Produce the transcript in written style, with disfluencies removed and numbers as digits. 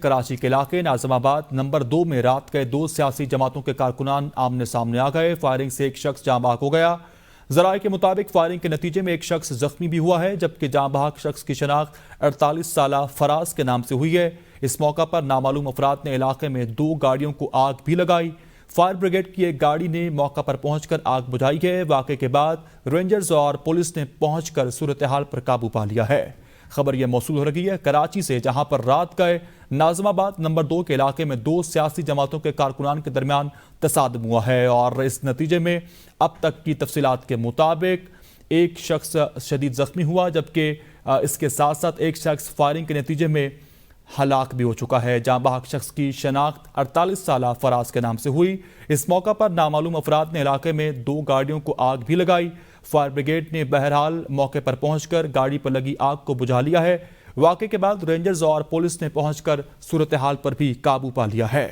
کراچی کے علاقے ناظم آباد نمبر 2 میں رات گئے 2 سیاسی جماعتوں کے کارکنان آمنے سامنے آ گئے۔ فائرنگ سے ایک شخص جاں بحق ہو گیا۔ ذرائع کے مطابق فائرنگ کے نتیجے میں ایک شخص زخمی بھی ہوا ہے، جبکہ جاں بحق شخص کی شناخت 48 سالہ فراز کے نام سے ہوئی ہے۔ اس موقع پر نامعلوم افراد نے علاقے میں 2 گاڑیوں کو آگ بھی لگائی۔ فائر بریگیڈ کی ایک گاڑی نے موقع پر پہنچ کر آگ بجھائی ہے۔ واقعے کے بعد رینجرز اور پولیس نے پہنچ کر صورتحال پر قابو پا لیا ہے۔ خبر یہ موصول ہو رہی ہے کراچی سے، جہاں پر رات گئے ناظم آباد نمبر 2 کے علاقے میں 2 سیاسی جماعتوں کے کارکنان کے درمیان تصادم ہوا ہے، اور اس نتیجے میں اب تک کی تفصیلات کے مطابق ایک شخص شدید زخمی ہوا، جبکہ اس کے ساتھ ساتھ ایک شخص فائرنگ کے نتیجے میں ہلاک بھی ہو چکا ہے۔ جاں بحق شخص کی شناخت 48 سالہ فراز کے نام سے ہوئی۔ اس موقع پر نامعلوم افراد نے علاقے میں 2 گاڑیوں کو آگ بھی لگائی۔ فائر بریگیڈ نے بہرحال موقع پر پہنچ کر گاڑی پر لگی آگ کو بجھا لیا ہے۔ واقعے کے بعد رینجرز اور پولیس نے پہنچ کر صورتحال پر بھی قابو پا لیا ہے۔